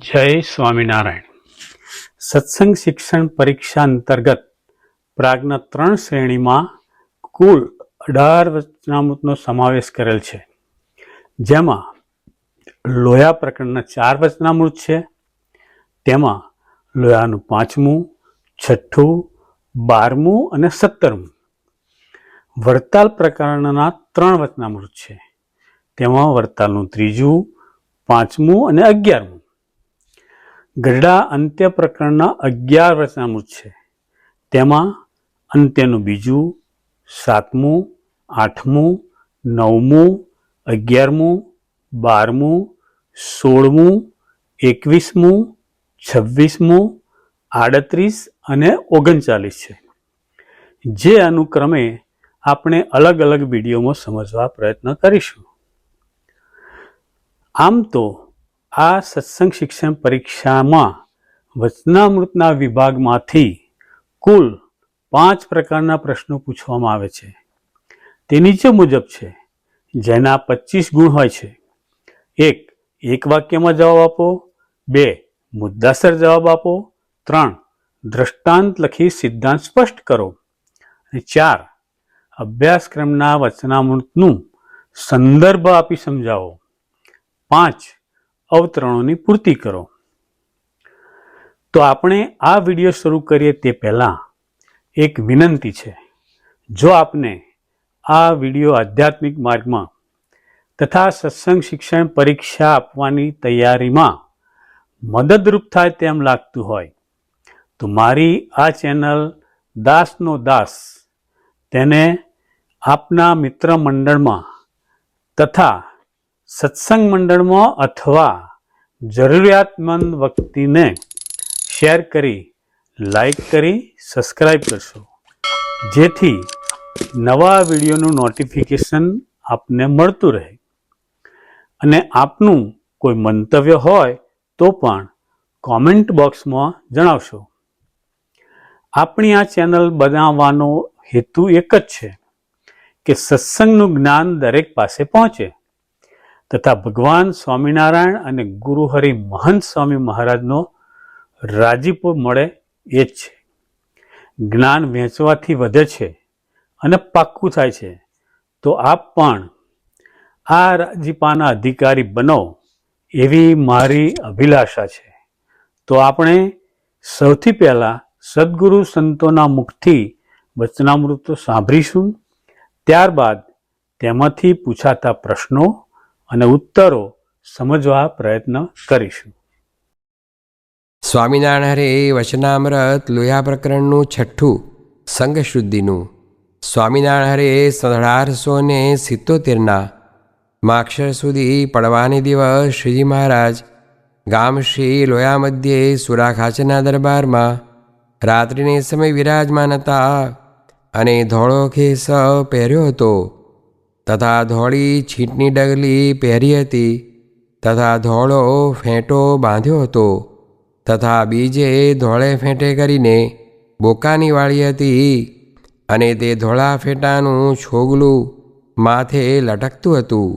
જય સ્વામિનારાયણ. સત્સંગ શિક્ષણ પરીક્ષા અંતર્ગત પ્રાગના 3 શ્રેણીમાં કુલ 18 વચનામૃતનો સમાવેશ કરેલ છે, જેમાં લોયા પ્રકરણના 4 વચનામૃત છે. તેમાં લોયાનું 5મું, 6ઠું, 12મું અને 17મું. વરતાલ પ્રકરણના 3 વચનામૃત છે. તેમાં વરતાલનું 3જું, 5મું અને 11મું. ગઢડા અંત્ય પ્રકરણના 11 વચનામૃત છે. તેમાં અંત્યનું 2જું, 7મું, 8મું, 9મું, 11મું, 12મું, 16મું, 21મું, 26મું, 38 અને 39 છે, જે અનુક્રમે આપણે અલગ અલગ વિડીયોમાં સમજવા પ્રયત્ન કરીશું. આમ તો આ સત્સંગ શિક્ષણ પરીક્ષામાં વચનામૃતના વિભાગમાંથી કુલ 5 પ્રકારના પ્રશ્નો પૂછવામાં આવે છે. તે નીચે મુજબ છે, જેના 25 ગુણ હોય છે. 1. એક વાક્યમાં જવાબ આપો. 2. મુદ્દાસર જવાબ આપો. 3. દ્રષ્ટાંત લખી સિદ્ધાંત સ્પષ્ટ કરો. અને 4. અભ્યાસક્રમના વચનામૃતનું સંદર્ભ આપી સમજાવો. 5. અવતરણોની પૂર્તિ કરો. તો આપણે આ વિડીયો શરૂ કરીએ તે પહેલાં એક વિનંતી છે. જો આપને આ વિડીયો આધ્યાત્મિક માર્ગમાં તથા સત્સંગ શિક્ષણ પરીક્ષા આપવાની તૈયારીમાં મદદરૂપ થાય તેમ લાગતું હોય તો મારી આ ચેનલ દાસનો દાસ તેને આપના મિત્ર મંડળમાં તથા સત્સંગ મંડળમાં અથવા જરૂરિયાતમંદ વ્યક્તિને શેર કરી, લાઈક કરી, સબસ્ક્રાઈબ કરશો, જેથી નવા વિડીયોનું નોટિફિકેશન આપને મળતું રહે. અને આપનું કોઈ મંતવ્ય હોય તો પણ કોમેન્ટ બોક્સમાં જણાવશો. આપણી આ ચેનલ બનાવવાનો હેતુ એક જ છે કે સત્સંગનું જ્ઞાન દરેક પાસે પહોંચે તથા ભગવાન સ્વામિનારાયણ અને ગુરુ હરિ મહંત સ્વામી મહારાજનો રાજીપો મળે એ જ છે. જ્ઞાન વહેંચવાથી વધે છે અને પાક્કું થાય છે. તો આપ પણ આ રાજીપાના અધિકારી બનો એવી મારી અભિલાષા છે. તો આપણે સૌથી પહેલાં સદગુરુ સંતોના મુખથી વચનામૃતો સાંભળીશું. ત્યારબાદ તેમાંથી પૂછાતા પ્રશ્નો અને ઉત્તરો સમજવા પ્રયત્ન કરીશું. સ્વામિનારાયણ હરે વચનામૃત લોયા પ્રકરણનું 6ઠું સંઘશુદ્ધિનું. સ્વામિનારાયણ હરે 1877ના માક્ષર સુધી પડવાને દિવસ શ્રીજી મહારાજ ગામ શ્રી લોયા મધ્યે સુરાખાચરના દરબારમાં રાત્રિને સમય વિરાજમાન હતા અને ધોળો ખેસ પહેર્યો હતો તથા ધોળી છીંટની ડગલી પહેરી હતી તથા ધોળો ફેંટો બાંધ્યો હતો તથા બીજે ધોળે ફેંટે કરીને બોકાની વાળી હતી અને તે ધોળા ફેંટાનું છોગલું માથે લટકતું હતું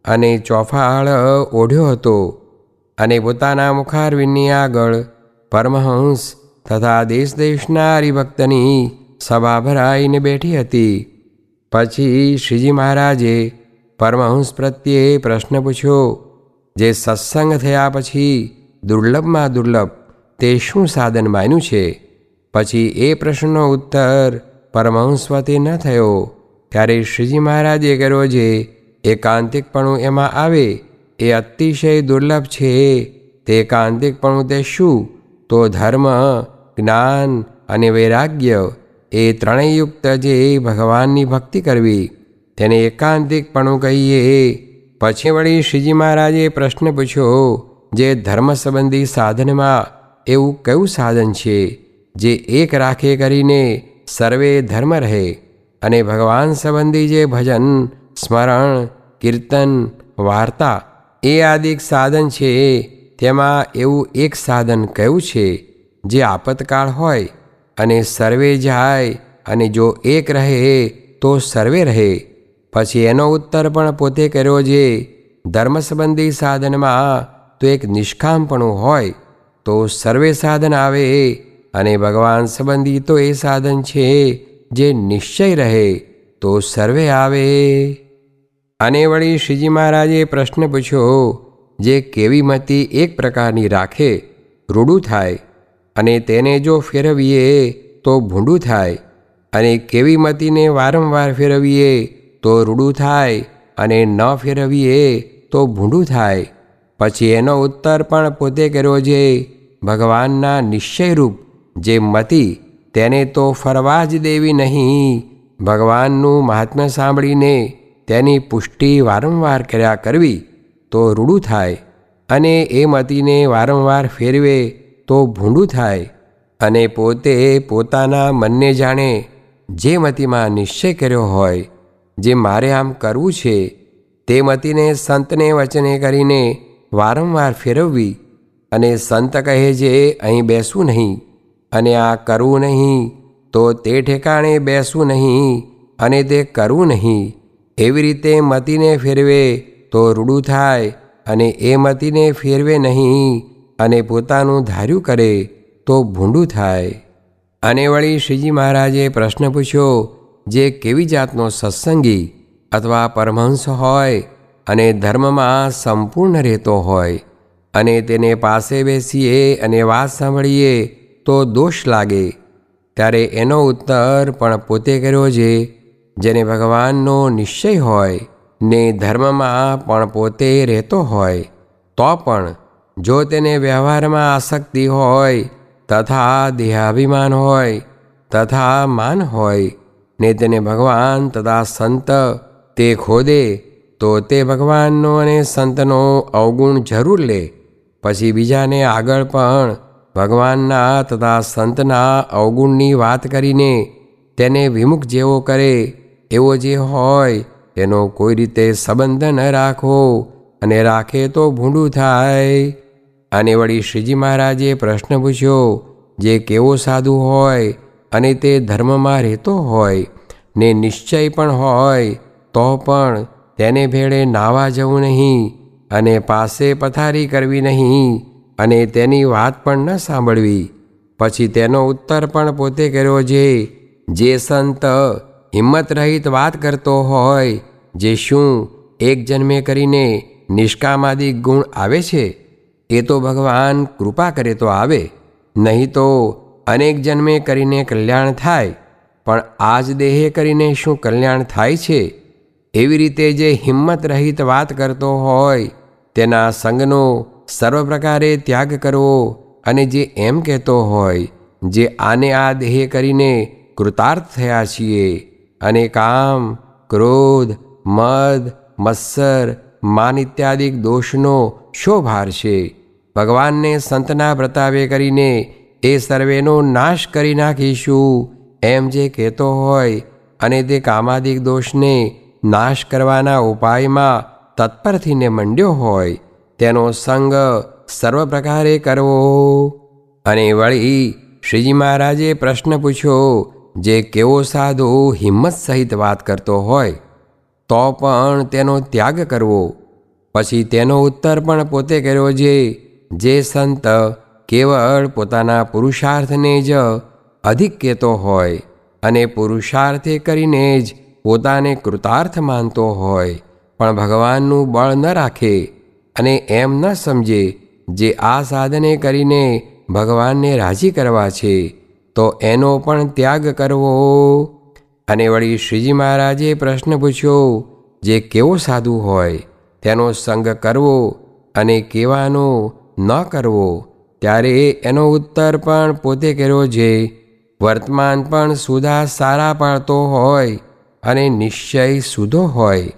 અને ચોફાળ ઓઢ્યો હતો અને પોતાના મુખારવિંદની આગળ પરમહંસ તથા દેશ દેશના હરિભક્તની સભા ભરાઈને બેઠી હતી. પછી શ્રીજી મહારાજે પરમહંસ પ્રત્યે પ્રશ્ન પૂછ્યો, જે સત્સંગ થયા પછી દુર્લભમાં દુર્લભ તે શું સાધન માન્યું છે? પછી એ પ્રશ્નનો ઉત્તર પરમહંસ વતી ન થયો. ત્યારે શ્રીજી મહારાજે કર્યો, જે એકાંતિકપણું એમાં આવે એ અતિશય દુર્લભ છે. તે એકાંતિકપણું તે શું? તો ધર્મ, જ્ઞાન અને વૈરાગ્ય એ ત્રણેય યુક્ત જે ભગવાનની ભક્તિ કરવી તેને એકાંતિકપણું કહીએ. પછી વળી શ્રીજી મહારાજે પ્રશ્ન પૂછ્યો, જે ધર્મ સંબંધી સાધનમાં એવું કયું સાધન છે જે એક રાખે કરીને સર્વે ધર્મ રહે, અને ભગવાન સંબંધી જે ભજન, સ્મરણ, કીર્તન, વાર્તા એ આદિક સાધન છે, તેમાં એવું એક સાધન કયું છે જે આપતકાળ હોય અને સર્વે જાય, અને જો એક રહે તો સર્વે રહે? પછી એનો ઉત્તર પણ પોતે કર્યો, જે ધર્મ સંબંધી સાધનમાં તો એક નિષ્કામપણું હોય તો સર્વે સાધન આવે, અને ભગવાન સંબંધી તો એ સાધન છે જે નિશ્ચય રહે તો સર્વે આવે. અને વળી શ્રીજી મહારાજે પ્રશ્ન પૂછ્યો, જે કેવી મતિ એક પ્રકારની રાખે રૂડું થાય, અને તેને જો ફેરવીએ તો ભૂંડું થાય, અને કેવી મતિને વારંવાર ફેરવીએ તો રૂડું થાય, અને ન ફેરવીએ તો ભૂંડું થાય. પછી એનો ઉત્તર પણ પોતે કર્યો, જે ભગવાનના નિશ્ચયરૂપ જે મતિ તેને તો ફરવા જ દેવી નહીં. ભગવાનનું મહાત્મ્ય સાંભળીને તેની પુષ્ટિ વારંવાર કર્યા કરવી તો રૂડું થાય, અને એ મતિને વારંવાર ફેરવે તો ભૂંડું થાય. અને પોતે પોતાના મનને જાણે, જે મતિમાં નિશ્ચય કર્યો હોય જે મારે આમ કરવું છે, તે મતિને સંતને વચને કરીને વારંવાર ફેરવવી, અને સંત કહે છે અહીં બેસવું નહીં, અને આ કરવું નહીં, તો તે ઠેકાણે બેસવું નહીં, અને તે કરવું નહીં. એવી રીતે મતિને ફેરવે તો રૂડું થાય, અને એ મતિને ફેરવે નહીં, અને પોતાનું ધાર્યું કરે તો ભૂંડું થાય. અને વળી શ્રીજી મહારાજે પ્રશ્ન પૂછ્યો, જે કેવી જાતનો સત્સંગી અથવા પરમહંસ હોય, અને ધર્મમાં સંપૂર્ણ રહેતો હોય, અને તેને પાસે બેસીએ અને વાત સાંભળીએ તો દોષ લાગે, ત્યારે એનો ઉત્તર પણ પોતે કર્યો છે, જેને ભગવાનનો નિશ્ચય હોય ને ધર્મમાં પણ પોતે રહેતો હોય, તો પણ જો તેને વ્યવહારમાં આસક્તિ હોય, તથા દેહાભિમાન હોય, તથા માન હોય, ને તેને ભગવાન તથા સંત તે ખોદે, તો તે ભગવાનનો અને સંતનો અવગુણ જરૂર લે. પછી બીજાને આગળ પણ ભગવાનના તથા સંતના અવગુણની વાત કરીને તેને વિમુખ જેવો કરે, એવો જે હોય તેનો કોઈ રીતે સંબંધ ન રાખવો, અને રાખે તો ભૂંડું થાય. અને વળી શ્રીજી મહારાજે પ્રશ્ન પૂછ્યો, જે કેવો સાધુ હોય, અને તે ધર્મમાં રહેતો હોય ને નિશ્ચય પણ હોય, તો પણ તેને ભેળે નાવા જવું નહીં, અને પાસે પથારી કરવી નહીં, અને તેની વાત પણ ન સાંભળવી. પછી તેનો ઉત્તર પણ પોતે કર્યો છે, જે સંત હિંમત રહિત વાત કરતો હોય, જે શું એક જન્મે કરીને નિષ્કામાદિક ગુણ આવે છે, એ તો ભગવાન કૃપા કરે તો આવે, નહીં તો અનેક જન્મે કરીને કલ્યાણ થાય, પણ આજ દેહે કરીને શું કલ્યાણ થાય છે. એવી રીતે જે હિંમત રહિત વાત કરતો હોય, તેના સંગનો સર્વ પ્રકારે ત્યાગ કરવો, અને જે એમ કહેતો હોય, જે આને આ દેહે કરીને કૃતાર્થ થયા છીએ, અને કામ, ક્રોધ, મદ, મત્સર, માન ઇત્યાદિક દોષનો શો ભાર છે. ભગવાનને સંતના પ્રતાપે કરીને એ સર્વેનો નાશ કરી નાખીશું, એમ જે કહેતો હોય, અને તે કામાદિક દોષને નાશ કરવાના ઉપાયમાં તત્પર થઈને મંડ્યો હોય, તેનો સંગ સર્વ પ્રકારે કરવો. અને વળી શ્રીજી મહારાજે પ્રશ્ન પૂછ્યો, જે કેવો સાધુ હિંમત સહિત વાત કરતો હોય, તો પણ તેનો ત્યાગ કરવો. પછી તેનો ઉત્તર પણ પોતે કર્યો છે, જે સંત કેવળ પોતાના પુરુષાર્થને જ અધિક કહેતો હોય, અને પુરુષાર્થે કરીને જ પોતાને કૃતાર્થ માનતો હોય, પણ ભગવાનનું બળ ન રાખે, અને એમ ન સમજે જે આ સાધને કરીને ભગવાનને રાજી કરવા છે, તો એનો પણ ત્યાગ કરવો. અને વળી શ્રીજી મહારાજે પ્રશ્ન પૂછ્યો, જે કેવો સાધુ હોય, તેનો સંગ કરવો, અને કેવાનો ન કરવો. ત્યારે એનો ઉત્તર પણ પોતે કર્યો છે, વર્તમાન પણ સુધા સારા પાડતો હોય, અને નિશ્ચય સુધો હોય,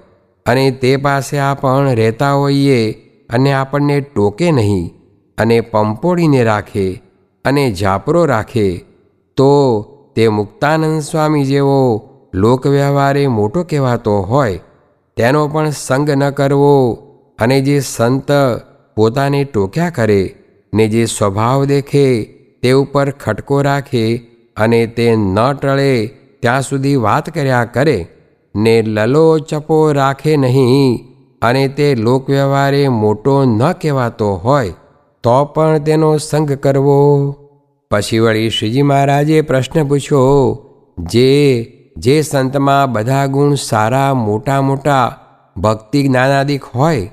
અને તે પાસે આપણ રહેતા હોઈએ, અને આપણને ટોકે નહીં, અને પંપોડીને રાખે, અને ઝાપરો રાખે, તો તે મુક્તાનંદ સ્વામી જેવો લોકવ્યવહારે મોટો કહેવાતો હોય, તેનો પણ સંગ ન કરવો. અને જે સંત પોતાને ટોક્યા કરે, ને જે સ્વભાવ દેખે તે ઉપર ખટકો રાખે, અને તે ન ટળે ત્યાં સુધી વાત કર્યા કરે, ને લલો ચપો રાખે નહીં, અને તે લોકવ્યવહારે મોટો ન કહેવાતો હોય તો પણ તેનો સંગ કરવો. પછી વળી શ્રીજી મહારાજે પ્રશ્ન પૂછ્યો, જે સંતમાં બધા ગુણ સારા મોટા મોટા ભક્તિ જ્ઞાનાદિક હોય,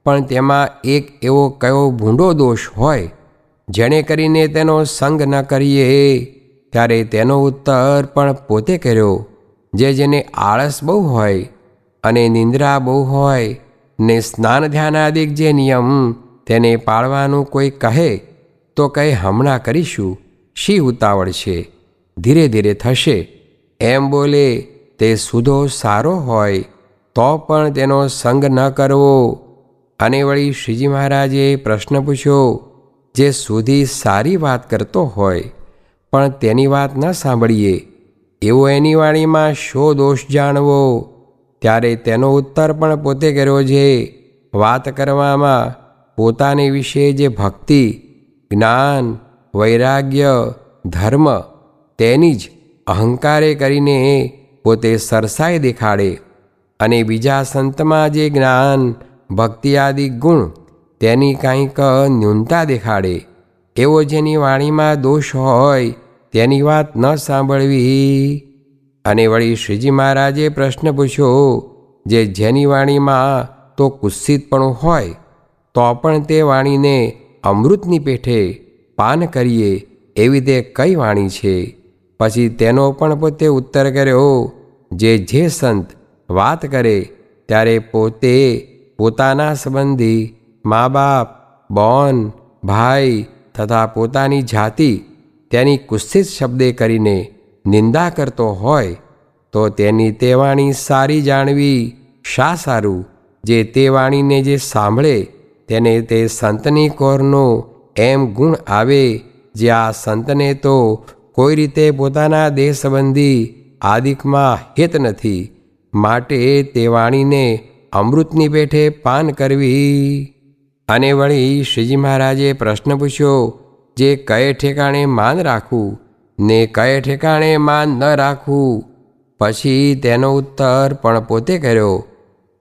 પણ તેમાં એક એવો કયો ભૂંડો દોષ હોય જેને કરીને તેનો સંગ ન કરીએ? ત્યારે તેનો ઉત્તર પણ પોતે કર્યો, જેને આળસ બહુ હોય અને નિંદ્રા બહુ હોય ને સ્નાન ધ્યાનાદિક જે નિયમ તેને પાળવાનું કોઈ કહે તો કહે હમણાં કરીશું, શી ઉતાવળ છે, ધીરે ધીરે થશે, એમ બોલે તે સુધો સારો હોય તો પણ તેનો સંગ ન કરવો. અને વળી શ્રીજી મહારાજે પ્રશ્ન પૂછ્યો, જે સુધી સારી વાત કરતો હોય પણ તેની વાત ન સાંભળીએ એવો એની વાણીમાં શો દોષ જાણવો? ત્યારે તેનો ઉત્તર પણ પોતે કર્યો, જે વાત કરવામાં પોતાને વિશે જે ભક્તિ, જ્ઞાન, વૈરાગ્ય, ધર્મ તેની જ અહંકારે કરીને પોતે સરસાઈ દેખાડે અને બીજા સંતમાં જે જ્ઞાન, ભક્તિ આદિ ગુણ તેની કાંઈક ન્યૂનતા દેખાડે, એવો જેની વાણીમાં દોષ હોય તેની વાત ન સાંભળવી. અને વળી શ્રીજી મહારાજે પ્રશ્ન પૂછ્યો, જેની વાણીમાં તો કુત્સિતપણું હોય તો પણ તે વાણીને અમૃતની પેઠે પાન કરીએ એવી તે કઈ વાણી છે? પછી તેનો પણ પોતે ઉત્તર કર્યો, જે સંત વાત કરે ત્યારે પોતે પોતાના સંબંધી, મા બાપ, બોન, ભાઈ તથા પોતાની જાતિ તેની કુત્સિત શબ્દે કરીને નિંદા કરતો હોય તો તેની તે વાણી સારી જાણવી શા સારું? જે તે વાણીને જે સાંભળે તેને તે સંતની કોરનો એમ ગુણ આવે, જે આ સંતને તો કોઈ રીતે પોતાના દેહ સંબંધી આદિકમાં હેત નથી, માટે તે વાણીને અમૃતની પેઠે પાન કરવી. અને વળી શ્રીજી મહારાજે પ્રશ્ન પૂછ્યો, જે કયે ઠેકાણે માન રાખવું ને કયે ઠેકાણે માન ન રાખવું? પછી તેનો ઉત્તર પણ પોતે કર્યો,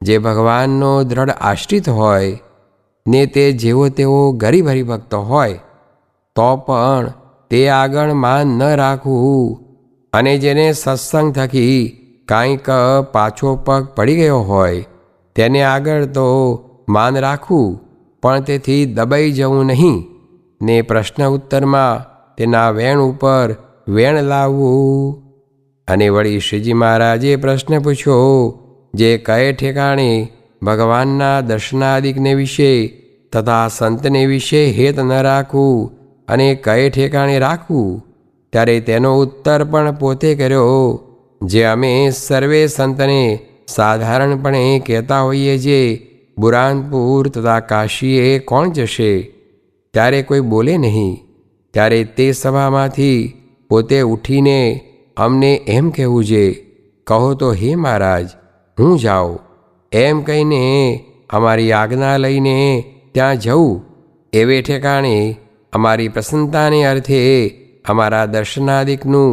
જે ભગવાનનો દ્રઢ આશ્રિત હોય ને તે જેવો તેવો ગરીબ હરિભક્ત હોય તો પણ તે આગળ માન ન રાખવું. અને જેને સત્સંગ થકી કાંઈક પાછો પગ પડી ગયો હોય તેને આગળ તો માન રાખવું, પણ તેથી દબાઈ જવું નહીં ને પ્રશ્ન ઉત્તરમાં તેના વેણ ઉપર વેણ લાવવું. અને વળી શ્રીજી મહારાજે પ્રશ્ન પૂછ્યો, જે કયે ઠેકાણે ભગવાનના દર્શનાદિકને વિશે તથા સંતને વિશે હેત ન રાખવું અને કયે ઠેકાણે રાખવું? ત્યારે તેનો ઉત્તર પણ પોતે કર્યો, જે અમે સર્વે સંતને સાધારણપણે કહેતા હોઈએ, જે બુરાનપુર તથા કાશીએ કોણ જશે? ત્યારે કોઈ બોલે નહીં. ત્યારે તે સભામાંથી પોતે ઉઠીને અમને એમ કહેવું, જે કહો તો હે મહારાજ હું જાઉં, એમ કહીને અમારી આજ્ઞા લઈને ત્યાં જવું. એવે ઠેકાણે અમારી પ્રસન્નતાને અર્થે અમારા દર્શનાદિકનું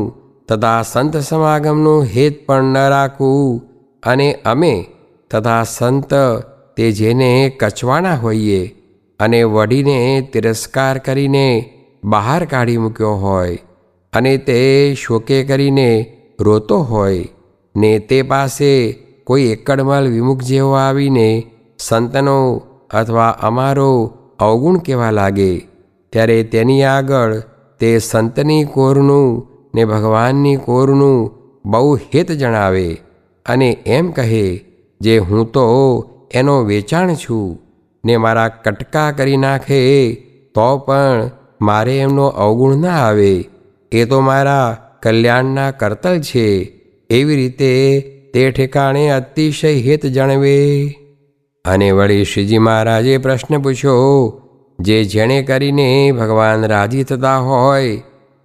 તથા સંત સમાગમનું હેત પણ ન રાખવું. અને અમે તથા સંત તે જેને કચવાણા હોઈએ અને વઢીને તિરસ્કાર કરીને બહાર કાઢી મૂક્યો હોય અને તે શોકે કરીને રોતો હોય ને તે પાસે કોઈ એકડમલ વિમુખ જેવો આવીને સંતનો અથવા અમારો અવગુણ કહેવા લાગે, ત્યારે તેની આગળ તે સંતની કોરનું ને ભગવાનની કોરનું બહુ હેત જણાવે અને એમ કહે, જે હું તો એનો વેચાણ છું ને મારા કટકા કરી નાખે તો પણ મારે એમનો અવગુણ ના આવે, એ તો મારા કલ્યાણના કરતલ છે. એવી રીતે તે ઠેકાણે અતિશય હેત જણવે. અને વળી શ્રીજી મહારાજે પ્રશ્ન પૂછ્યો, જેણે કરીને ભગવાન રાજી થતા હોય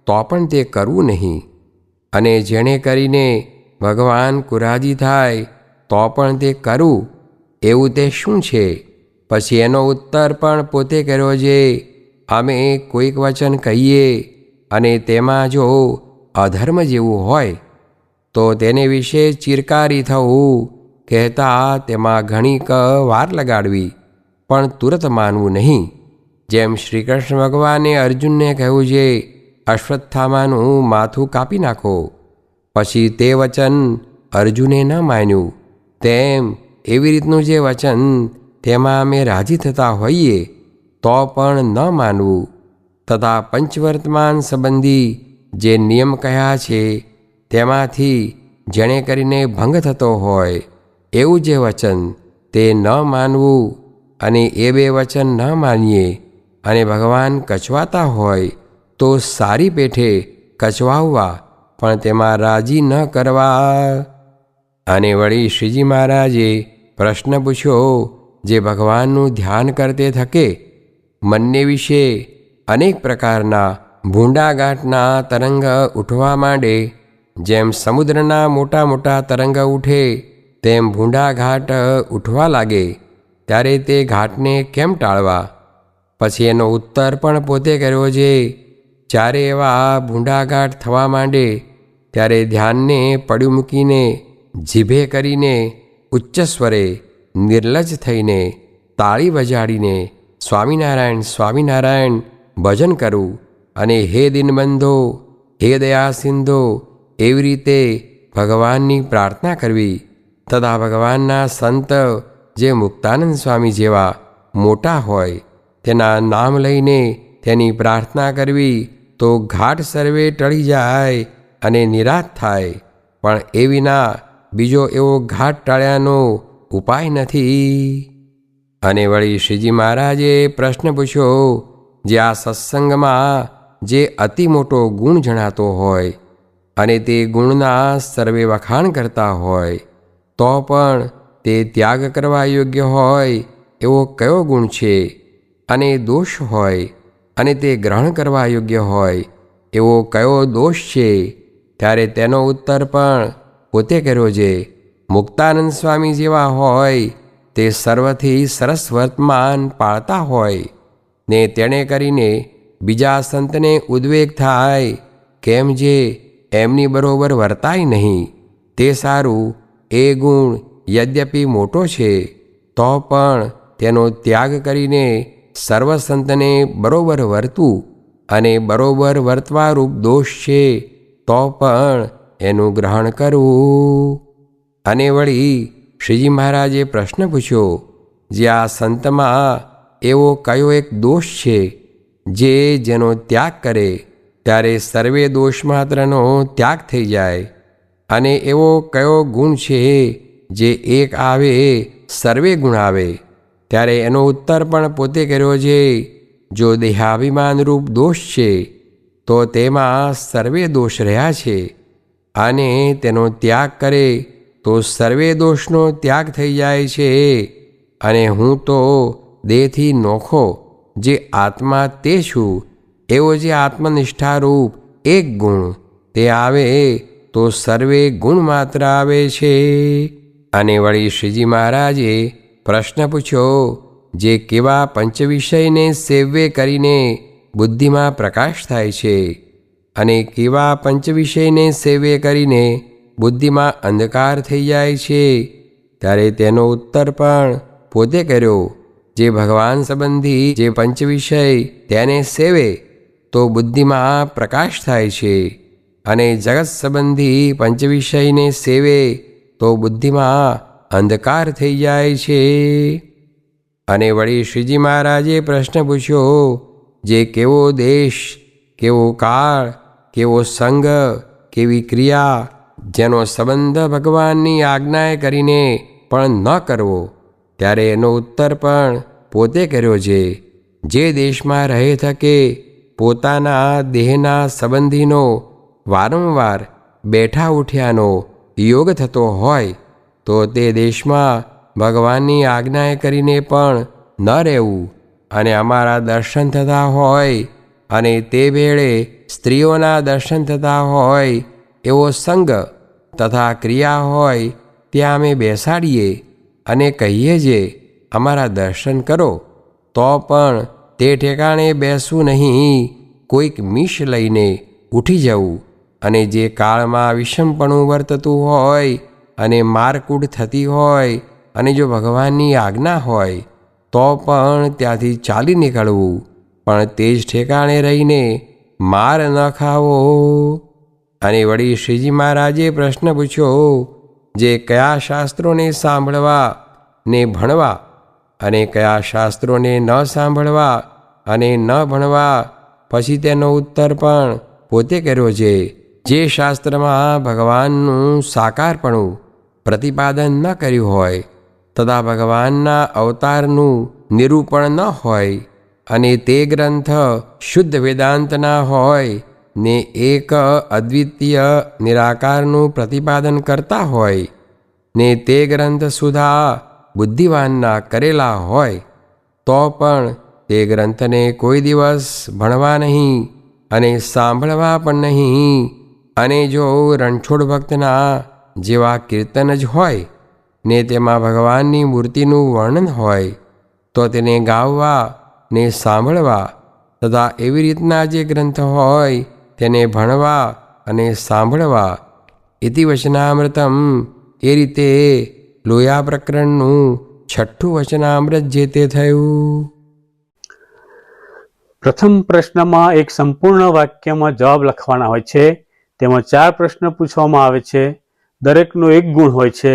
તો પણ તે કરવું નહીં, અને જેણે કરીને ભગવાન કુરાજી થાય તો પણ તે કરવું, એવું તે શું છે? પછી એનો ઉત્તર પણ પોતે કર્યો, જે અમે કોઈક વચન કહીએ અને તેમાં જો અધર્મ જેવું હોય તો તેને વિશે ચિરકારી થવું કહેતા તેમાં ઘણીક વાર લગાડવી, પણ તુરત માનવું નહીં. જેમ શ્રી કૃષ્ણ ભગવાને અર્જુનને કહ્યું છે, અશ્વત્થામાનું માથું કાપી નાખો, પછી તે વચન અર્જુને ન માન્યું, તેમ એવી રીતનું જે વચન તેમાં અમે રાજી થતા હોઈએ તો પણ ન માનવું. તથા પંચવર્તમાન સંબંધી જે નિયમ કહ્યા છે તેમાંથી જેણે કરીને ભંગ થતો હોય એવું જે વચન તે ન માનવું. અને એ બે વચન ન માનીએ અને ભગવાન કચવાતા હોય તો સારી પેઠે કચવાવવા, પણ તેમાં રાજી ન કરવા. અને વળી શ્રીજી મહારાજે પ્રશ્ન પૂછ્યો, જે ભગવાનનું ધ્યાન કરતે થકે મનને વિશે અનેક પ્રકારના ભૂંડા ગાંઠના તરંગ ઉઠવા માંડે, જેમ સમુદ્રના મોટા મોટા તરંગ ઉઠે તેમ ભૂંડા ઘાટ ઉઠવા લાગે, ત્યારે તે ઘાટને કેમ ટાળવા? પછી એનો ઉત્તર પણ પોતે કર્યો છે. જ્યારે એવા ભૂંડા ઘાટ થવા માંડે ત્યારે ધ્યાનને પડ્યું મૂકીને જીભે કરીને ઉચ્ચ સ્વરે નિર્લજ થઈને તાળી વજાડીને સ્વામિનારાયણ સ્વામિનારાયણ ભજન કરવું. અને હે દિનબંધો, હે દયા સિંધો, એવી રીતે ભગવાનની પ્રાર્થના કરવી. તથા ભગવાનના સંત જે મુક્તાનંદ સ્વામી જેવા મોટા હોય તેના નામ લઈને તેની પ્રાર્થના કરવી, તો ઘાટ સર્વે ટળી જાય અને નિરાશ થાય. પણ એ વિના બીજો એવો ઘાટ ટાળ્યાનો ઉપાય નથી. અને વળી શ્રીજી મહારાજે પ્રશ્ન પૂછ્યો, જે આ સત્સંગમાં જે અતિ મોટો ગુણ જણાતો હોય અને તે ગુણના સર્વે વખાણ કરતા હોય તો પણ તે ત્યાગ કરવા યોગ્ય હોય એવો કયો ગુણ છે? અને દોષ હોય અને તે ગ્રહણ કરવા યોગ્ય હોય એવો કયો દોષ છે? ત્યારે તેનો ઉત્તર પણ પોતે કર્યો છે. મુક્તાનંદ સ્વામી જેવા હોય તે સર્વથી સરસ વર્તમાન પાળતા હોય ને તેણે કરીને બીજા સંતને ઉદ્વેગ થાય, કેમ જે એમની બરોબર વર્તાય નહીં. તે સારું, એ ગુણ યદ્યપિ મોટો છે તો પણ તેનો ત્યાગ કરીને સર્વ સંતને બરોબર વર્તવું, અને બરોબર વર્તવારૂપ દોષ છે તો પણ એનું ગ્રહણ કરવું. અને વળી શ્રીજી મહારાજે પ્રશ્ન પૂછ્યો, જે આ સંતમાં એવો કયો એક દોષ છે જે જેનો ત્યાગ કરે ત્યારે સર્વે દોષ માત્રનો ત્યાગ થઈ જાય? અને એવો કયો ગુણ છે જે એક આવે સર્વે ગુણ આવે? ત્યારે એનો ઉત્તર પણ પોતે કર્યો છે. જો દેહાભિમાનરૂપ દોષ છે તો તેમાં સર્વે દોષ રહ્યા છે, અને તેનો ત્યાગ કરે તો સર્વે દોષનો ત્યાગ થઈ જાય છે. અને હું તો દેહથી નોખો જે આત્મા તે છું, એવો જે આત્મનિષ્ઠારૂપ એક ગુણ તે આવે તો સર્વે ગુણ માત્ર આવે છે. અને વળી શ્રીજી મહારાજે પ્રશ્ન પૂછ્યો, જે કેવા પંચવિષયને સેવ્ય કરીને બુદ્ધિમાં પ્રકાશ થાય છે, અને કેવા પંચવિષયને સેવ્ય કરીને બુદ્ધિમાં અંધકાર થઈ જાય છે? ત્યારે તેનો ઉત્તર પણ પોતે કર્યો. જે ભગવાન સંબંધી જે પંચવિષય તેને સેવે તો બુદ્ધિમાં પ્રકાશ થાય છે, અને જગત સંબંધી પંચવિષયને સેવે તો બુદ્ધિમાં અંધકાર થઈ જાય છે. અને વળી શ્રીજી મહારાજે પ્રશ્ન પૂછ્યો, જે કેવો દેશ, કેવો કાળ, કેવો સંગ, કેવી ક્રિયા, જેનો સંબંધ ભગવાનની આજ્ઞાએ કરીને પણ ન કરવો? ત્યારે એનો ઉત્તર પણ પોતે કર્યો છે. જે દેશમાં રહે થકે પોતાના દેહના સંબંધીનો વારંવાર બેઠા ઉઠ્યાનો યોગ થતો હોય તો તે દેશમાં ભગવાનની આજ્ઞાએ કરીને પણ ન રહેવું. અને અમારા દર્શન થતા હોય અને તે વેળે સ્ત્રીઓના દર્શન થતા હોય એવો સંગ તથા ક્રિયા હોય ત્યાં અમે બેસાડીએ અને કહીએ જે અમારા દર્શન કરો, તો પણ તે ઠેકાણે બેસવું નહીં, કોઈક મીશ લઈને ઉઠી જવું. અને જે કાળમાં વિષમપણું વર્તતું હોય અને મારકૂટ થતી હોય અને જો ભગવાનની આજ્ઞા હોય તો પણ ત્યાંથી ચાલી નીકળવું, પણ તે જ ઠેકાણે રહીને માર ન ખાવો. અને વળી શ્રીજી મહારાજે પ્રશ્ન પૂછ્યો, જે કયા શાસ્ત્રોને સાંભળવા ને ભણવા અને કયા શાસ્ત્રોને ન સાંભળવા અને ન ભણવા, પછી તેનો ઉત્તર પણ પોતે કર્યો છે. જે શાસ્ત્રમાં ભગવાનનું સાકારપણું પ્રતિપાદન ન કર્યું હોય તથા ભગવાનના અવતારનું નિરૂપણ ન હોય અને તે ગ્રંથ શુદ્ધ વેદાંતના હોય ને એક અદ્વિતીય નિરાકારનું પ્રતિપાદન કરતા હોય ને તે ગ્રંથ સુધા બુદ્ધિવાનના કરેલા હોય તો પણ તે ગ્રંથને કોઈ દિવસ ભણવા નહીં અને સાંભળવા પણ નહીં. અને જો રણછોડ ભક્તના જેવા કીર્તન જ હોય ને તેમાં ભગવાનની મૂર્તિનું વર્ણન હોય તો તેને ગાવવા ને સાંભળવા તથા એવી રીતના જે ગ્રંથ હોય તેને ભણવા અને સાંભળવા. ઇતિ વચનામૃતમ. એ રીતે લોયા પ્રકરણનું 6ઠું વચનામૃત જે તે થયું. પ્રથમ પ્રશ્નમાં એક સંપૂર્ણ વાક્યમાં જવાબ લખવાના હોય છે. તેમાં 4 પ્રશ્ન પૂછવામાં આવે છે. દરેકનો એક ગુણ હોય છે.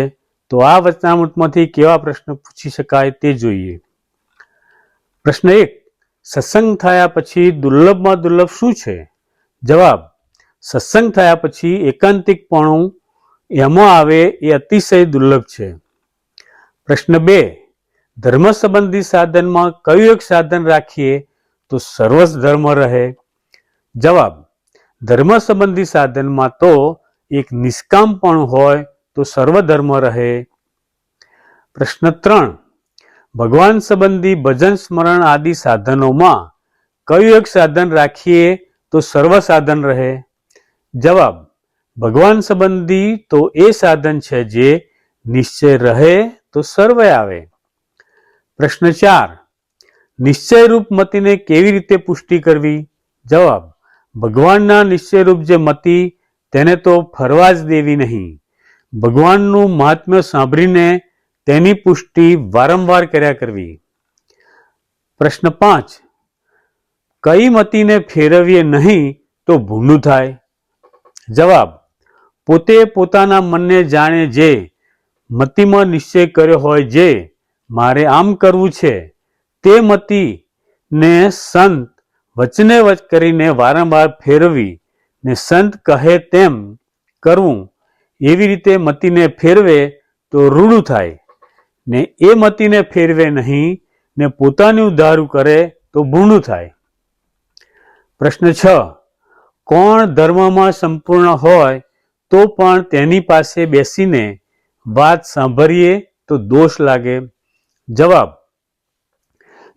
તો આ વચનામૃતમાંથી કેવા પ્રશ્ન પૂછી શકાય તે જોઈએ. પ્રશ્ન 1. સત્સંગ થયા પછી દુર્લભમાં દુર્લભ શું છે? જવાબ: સત્સંગ થયા પછી એકાંતિકપણું એમાં આવે એ અતિશય દુર્લભ છે. પ્રશ્ન 2. ધર્મ સંબંધી સાધનમાં કયું એક સાધન રાખીએ તો સર્વ ધર્મ રહે? જવાબ: ધર્મ સંબંધી સાધનમાં તો એક નિષ્કામપણું હોય તો સર્વ ધર્મ રહે. પ્રશ્ન 3. ભગવાન સંબંધી ભજન સ્મરણ આદિ સાધનોમાં કયું એક સાધન રાખીએ તો સર્વ સાધન રહે? જવાબ: ભગવાન સંબંધી તો એ સાધન છે જે નિશ્ચય રહે તો સર્વે આવે. પ્રશ્ન 4. નિશ્ચયરૂપ મતિને કેવી રીતે પુષ્ટિ કરવી? જવાબ: ભગવાનના નિશ્ચયરૂપ જે મતિ તેને તો ફરવા જ દેવી નહીં. ભગવાનનું મહાત્મ્ય સાંભળીને તેની પુષ્ટિ વારંવાર કર્યા કરવી. પ્રશ્ન 5. કઈ મતિને ફેરવીએ નહીં તો ભૂંડું થાય? જવાબ: પોતે પોતાના મનને જાણે જે મતિમાં નિશ્ચય કર્યો હોય જે મારે આમ કરવું છે તે મતિને સંત વચને વચ કરીને વારંવાર ફેરવી ને સંત કહે તેમ કરવું. એવી રીતે મતિને ફેરવે તો રૂડું થાય ને એ મતિને ફેરવે નહીં ને પોતાનું ધારું કરે તો ભૂંડું થાય. પ્રશ્ન 6. કોણ ધર્મમાં સંપૂર્ણ હોય તો પણ તેની પાસે બેસીને વાત સાંભળીએ તો દોષ લાગે? જવાબ: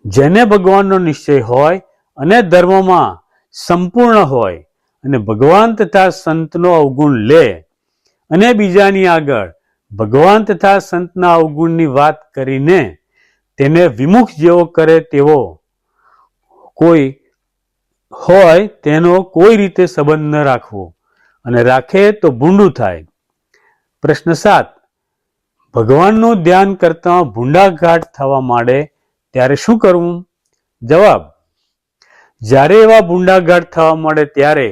જેને ભગવાનનો નિશ્ચય હોય અને ધર્મમાં સંપૂર્ણ હોય અને ભગવાન તથા સંતનો અવગુણ લે અને બીજાની આગળ ભગવાન તથા સંતના અવગુણની વાત કરીને તેને વિમુખ જેવો કરે તેવો કોઈ હોય તેનો કોઈ રીતે સંબંધ ન રાખવો અને રાખે તો ભૂંડું થાય. પ્રશ્ન 7. ભગવાનનું ધ્યાન કરતા ભૂંડાઘાટ થવા માંડે ત્યારે શું કરવું? જવાબ: જ્યારે એવા ભૂંડાઘાટ થવા મળે ત્યારે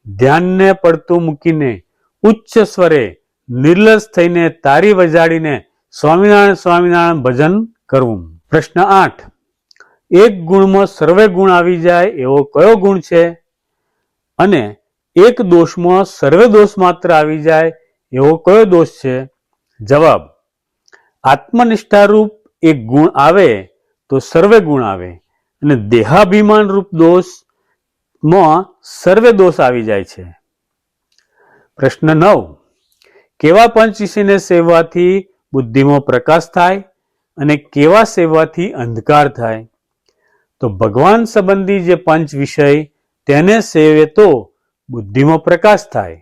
ધ્યાનને પડતું મૂકીને ઉચ્ચ સ્વરે નિર્લજ થઈને તારી વજાડીને સ્વામિનારાયણ સ્વામિનારાયણ ભજન કરવું. પ્રશ્ન 8. એક ગુણમાં સર્વે ગુણ આવી જાય એવો કયો ગુણ છે? અને એક દોષમાં સર્વે દોષ માત્ર આવી જાય એવો કયો દોષ છે? જવાબ: આત્મનિષ્ઠારૂપ એક ગુણ આવે તો સર્વે ગુણ આવે અને દેહાભિમાન રૂપ દોષમાં સર્વે દોષ આવી જાય છે. પ્રશ્ન 9. કેવા પંચ વિષયને સેવવાથી બુદ્ધિમાં પ્રકાશ થાય અને કેવા સેવવાથી અંધકાર થાય? તો ભગવાન સંબંધી જે પંચ વિષય તેને સેવે તો બુદ્ધિમાં પ્રકાશ થાય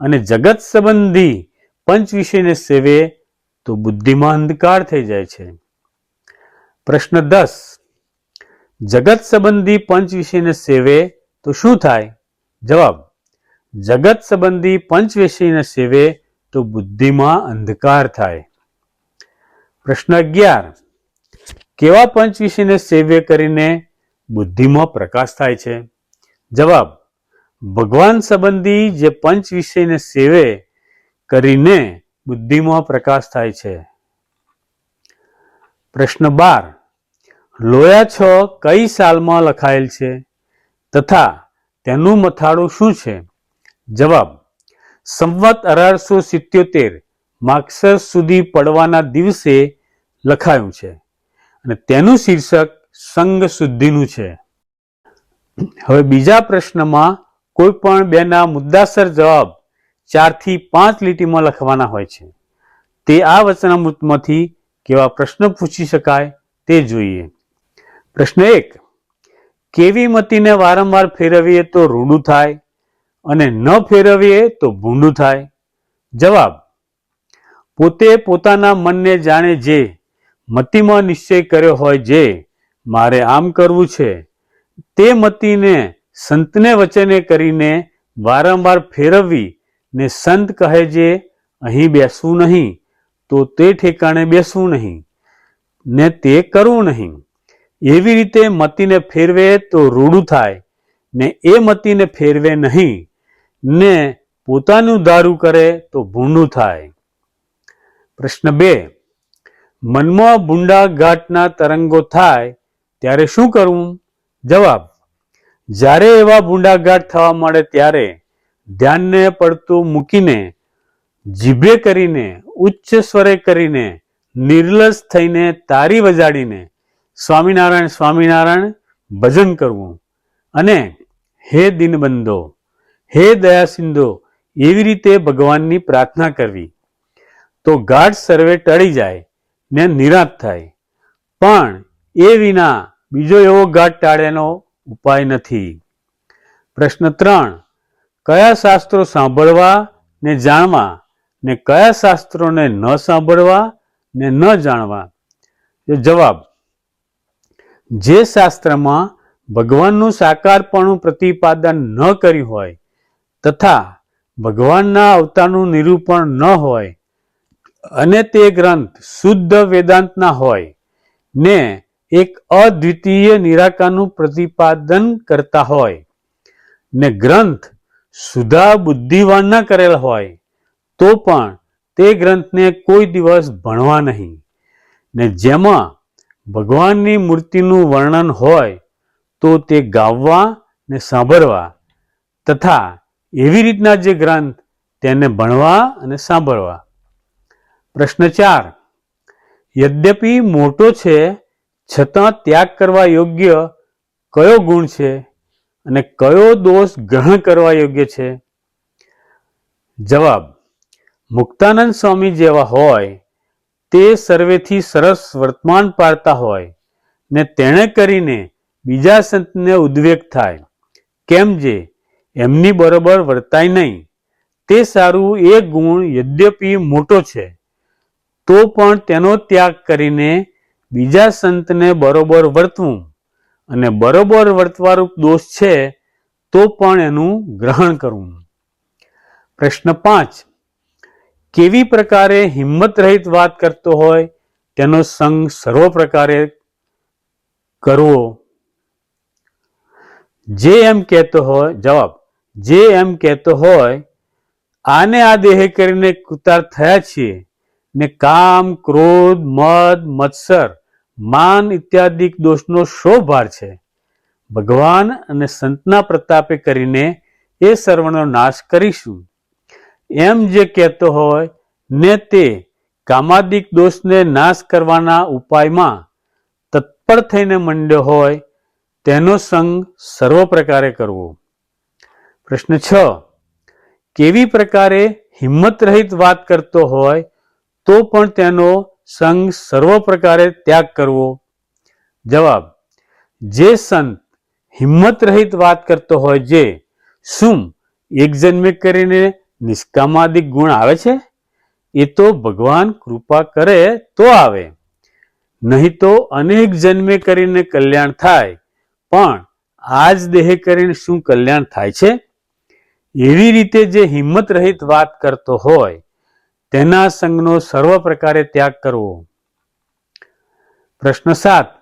અને જગત સંબંધી પંચ વિષયને સેવે તો બુદ્ધિમાં અંધકાર થઈ જાય છે. પ્રશ્ન 10. જગત સંબંધી પંચ વિષયને સેવે તો શું થાય? જવાબ: જગત સંબંધી પંચ વિષયને સેવે તો બુદ્ધિમાં અંધકાર થાય. પ્રશ્ન 11. કેવા પંચ વિષયને સેવ્ય કરીને બુદ્ધિમાં પ્રકાશ થાય છે? જવાબ: ભગવાન સંબંધી જે પંચ વિષયને સેવે કરીને બુદ્ધિમાં પ્રકાશ થાય છે. પ્રશ્ન 12. લોયા 6 કઈ સાલમાં લખાયેલ છે તથા તેનું મથાળું શું છે? જવાબ: સંવત 1877 માગસર સુધી પડવાના દિવસે લખાયું છે અને તેનું શીર્ષક સંગ શુદ્ધિનું છે. હવે બીજા પ્રશ્નમાં કોઈ પણ બેના મુદ્દાસર જવાબ 4 થી 5 લીટીમાં લખવાના હોય છે. તે આ વચનામૃતમાંથી કેવા પ્રશ્ન પૂછી શકાય તે જોઈએ. પ્રશ્ન 1. કેવી મતીને વારંવાર ફેરવીએ તો રૂડું થાય અને ન ફેરવીએ તો ભૂંડું થાય? જવાબ: પોતે પોતાના મનને જાણે જે મતીમાં નિશ્ચય કર્યો હોય જે મારે આમ કરવું છે તે મતીને સંતને વચને કરીને વારંવાર ફેરવવી ને સંત કહે જે અહીં બેસવું નહીં તો તે ઠેકાણે બેસવું નહીં ને તે કરવું નહીં. એવી રીતે મતીને ફેરવે તો રૂડું થાય ને એ મતીને ફેરવે નહીં ને પોતાનું ધારું કરે તો ભૂંડું થાય. પ્રશ્ન 2. મનમાં ભૂંડા ઘાટના તરંગો થાય ત્યારે શું કરવું? જવાબ: જ્યારે એવા ભૂંડા ઘાટ થવા મળે ત્યારે ધ્યાનને પડતું મૂકીને જીભે કરીને ઉચ્ચ સ્વરે કરીને નિર્લસ થઈને તારી વજાડીને સ્વામિનારાયણ સ્વામિનારાયણ ભજન કરવું અને હે દીનબંધો, હે દયાસિંધો એવી રીતે ભગવાનની પ્રાર્થના કરવી તો ઘાટ સર્વે ટળી જાય ને નિરાંત થાય. પણ એ વિના બીજો એવો ઘાટ ટાળ્યાનો ઉપાય નથી. પ્રશ્ન 3. કયા શાસ્ત્રો સાંભળવા ને જાણવા ને કયા શાસ્ત્રોને ન સાંભળવા ને ન જાણવા? જવાબ: જે શાસ્ત્રમાં ભગવાનનું સાકારપણું પ્રતિપાદન ન કર્યું હોય તથા ભગવાનના અવતારનું નિરૂપણ ન હોય અને તે ગ્રંથ શુદ્ધ વેદાંતના હોય ને એક અદ્વિતીય નિરાકારનું પ્રતિપાદન કરતા હોય ને ગ્રંથ સુધા બુદ્ધિવાનના કરેલ હોય તો પણ તે ગ્રંથને કોઈ દિવસ ભણવા નહીં ને જેમાં ભગવાનની મૂર્તિનું વર્ણન હોય તો તે ગાવવા ને સાંભળવા તથા એવી રીતના જે ગ્રંથ તેને ભણવા અને સાંભળવા. પ્રશ્ન 4. યદ્યપિ મોટો છે છતાં ત્યાગ કરવા યોગ્ય કયો ગુણ છે અને કયો દોષ ગ્રહણ કરવા યોગ્ય છે? જવાબ: મુક્તાનંદ સ્વામી જેવા હોય તે સર્વેથી સરસ વર્તમાન પાડતા હોય ને તેણે કરીને બીજા સંતને ઉદ્વેગ થાય કેમ જે એમની બરોબર વર્તાય નહીં તે સારું એ ગુણ યદ્યપિ મોટો છે તો પણ તેનો ત્યાગ કરીને બીજા સંતને બરોબર વર્તવું અને બરોબર વર્તવારૂપ દોષ છે તો પણ એનું ગ્રહણ કરવું. પ્રશ્ન 5. કેવી પ્રકારે હિંમત રહિત વાત કરતો હોય તેનો સંગ સર્વ પ્રકારે કરવો? જે એમ કહેતો હોય જવાબ: જે એમ કહેતો હોય આને આ દેહે કરીને કૃતાર્થ થયા છીએ ને કામ, ક્રોધ, મદ, મત્સર, માન ઇત્યાદિ દોષનો શો ભાર છે? ભગવાન અને સંતના પ્રતાપે કરીને એ સર્વનો નાશ કરીશું એમ જે કહેતો હોય ને તે કામાદિક દોષને નાશ કરવાના ઉપાયમાં તત્પર થઈને મંડ્યો હોય તેનો સંગ સર્વ પ્રકારે કરવો. પ્રશ્ન 6. કેવી પ્રકારે હિંમત રહિત વાત કરતો હોય તો પણ તેનો સંગ સર્વ પ્રકારે ત્યાગ કરવો? જવાબ: જે સંત હિંમત રહિત વાત કરતો હોય જે શું એક જન્મે કરીને નિષ્કામાદિક ગુણ આવે છે? એ તો ભગવાન કૃપા કરે તો આવે, નહીં તો અનેક જન્મે કરીને કલ્યાણ થાય પણ આ જ દેહે કરીને શું કલ્યાણ થાય છે? એવી રીતે જે હિંમત રહિત વાત કરતો હોય તેના સંગનો સર્વ પ્રકારે ત્યાગ કરવો. પ્રશ્ન 7.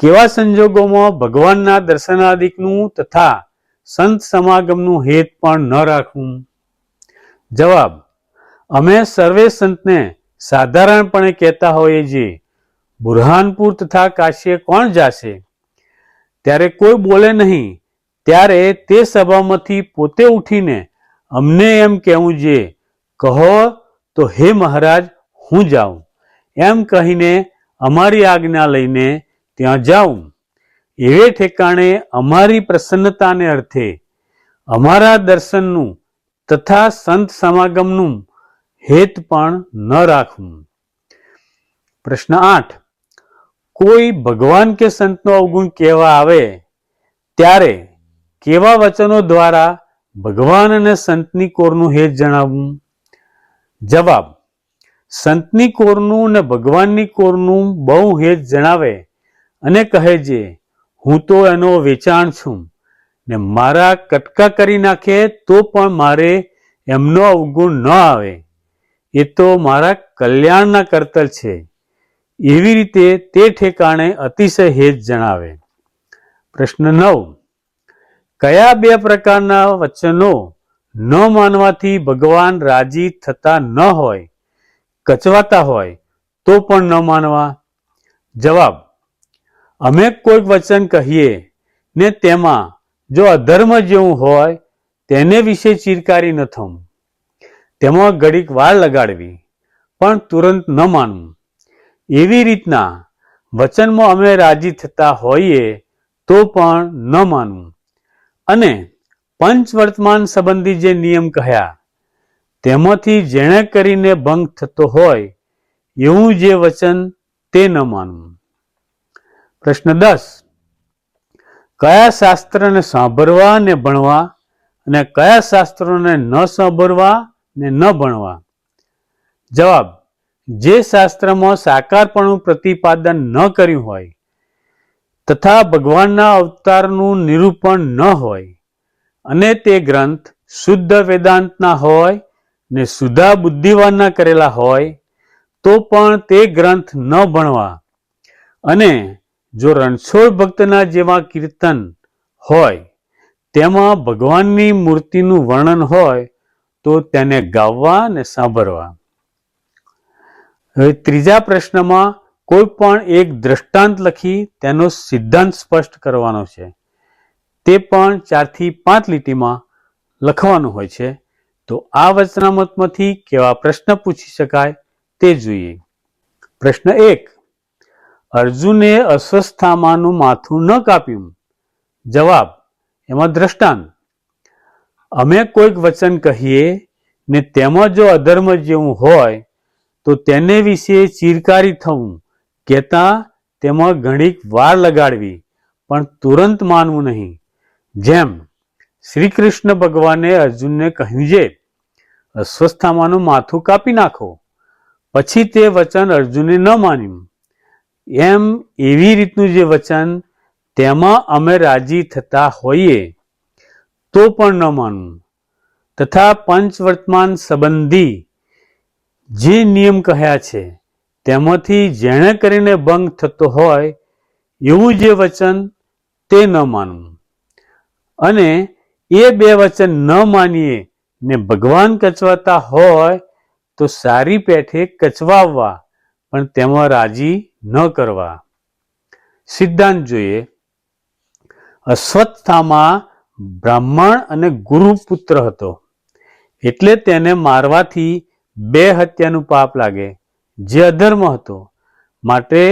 કેવા સંજોગોમાં ભગવાનના દર્શનાદિકનું તથા સંત સમાગમનું હેત પણ ન રાખવું? જવાબ: અમે સર્વે સંતને સાધારણપણે કહેતા હોઈએ છીએ, બુરહાનપુર તથા કાશીએ કોણ જાશે? ત્યારે કોઈ બોલે નહીં. ત્યારે તે સભામાંથી પોતે ઉઠીને અમને એમ કહેવું જોઈએ, કહો તો હે મહારાજ, હું જાઉં. એમ કહીને અમારી આજ્ઞા લઈને ત્યાં જાઉં. એવે ઠેકાણે અમારી પ્રસન્નતાને અર્થે અમારા દર્શનનું તથા સંત સમાગમનું હેત પણ ન રાખવું. પ્રશ્ન 8. કોઈ ભગવાન કે સંતનો અવગુણ કહેવા આવે ત્યારે કેવા વચનો દ્વારા ભગવાન અને સંતની કોરનું હેત જણાવવું? જવાબ: સંતની કોરનું ને ભગવાનની કોરનું બહુ હેત જણાવે અને કહે છે, હું તો એનો વેચાણ છું ને મારા કટકા કરી નાખે તો પણ મારે એમનો અવગુણ ન આવે. એ તો મારા કલ્યાણના કરતલ છે. એવી રીતે તે ઠેકાણે અતિશય હેત જણાવે. પ્રશ્ન 9. કયા બે પ્રકારના વચનો ન માનવાથી ભગવાન રાજી થતા ન હોય, કચવાતા હોય તો પણ ન માનવા? જવાબ: અમે કોઈક વચન કહીએ ને તેમાં જો અધર્મ જેવું હોય તેને વિશે ચીરકારી ન થવું, તેમાં ઘડીક વાર લગાડવી, પણ તુરંત ન માનવું. એવી રીતના વચનમાં અમે રાજી થતા હોઈએ તો પણ ન માનવું. અને પંચવર્તમાન સંબંધી જે નિયમ કહ્યા તેમાંથી જેણે કરીને ભંગ થતો હોય એવું જે વચન તે ન માનવું. પ્રશ્ન 10. કયા શાસ્ત્રને સાંભળવા ને ભણવા અને કયા શાસ્ત્રોને ન સાંભળવા ને ન ભણવા? જવાબ: જે શાસ્ત્રમાં સાકારપણું પ્રતિપાદન ન કર્યું હોય તથા ભગવાનના અવતારનું નિરૂપણ ન હોય અને તે ગ્રંથ શુદ્ધ વેદાંતના હોય ને સુધા બુદ્ધિવાનના કરેલા હોય તો પણ તે ગ્રંથ ન ભણવા. અને જો રણછોડ ભક્તના જેવા કીર્તન હોય તેમાં ભગવાનની મૂર્તિનું વર્ણન હોય તો તેને ગાવા ને સાંભળવા. હવે ત્રીજા પ્રશ્નમાં કોઈ પણ એક દ્રષ્ટાંત લખી તેનો સિદ્ધાંત સ્પષ્ટ કરવાનો છે. તે પણ 4 થી 5 લીટીમાં લખવાનું હોય છે. તો આ વચનામૃતમાંથી કેવા પ્રશ્ન પૂછી શકાય તે જોઈએ. પ્રશ્ન 1. અર્જુને અશ્વત્થામાનું માથું ન કાપ્યું? જવાબ: એમાં દ્રષ્ટાંત: અમે કોઈક વચન કહીએ ને તેમાં જો અધર્મ જેવું હોય તો તેને વિશે ચીરકારી થવું, કહેતા તેમાં ઘણીક વાર લગાડવી, પણ તુરંત માનવું નહીં. જેમ શ્રી કૃષ્ણ ભગવાને અર્જુનને કહ્યું છે, અશ્વત્થામાનું માથું કાપી નાખો. પછી તે વચન અર્જુને ન માન્યું. એમ એવી રીતનું જે વચન તેમાં અમે રાજી થતા હોઈએ તો પણ ન માનવું. તથા પંચવર્તમાન સંબંધી જે નિયમ કહ્યા છે તેમાંથી જેણે કરીને ભંગ થતો હોય એવું જે વચન તે ન માનવું. અને એ બે વચન ન માનીએ ને ભગવાન કચવાતા હોય તો સારી પેઠે કચવાવવા, પણ તેમાં રાજી ન કરવા. સિદ્ધાંત જોઈએ. અશ્વત્થામા બ્રાહ્મણ અને ગુરુપુત્ર હતો, એટલે તેને મારવાથી 2 હત્યાનું પાપ લાગે, જે અધર્મ હતો. માટે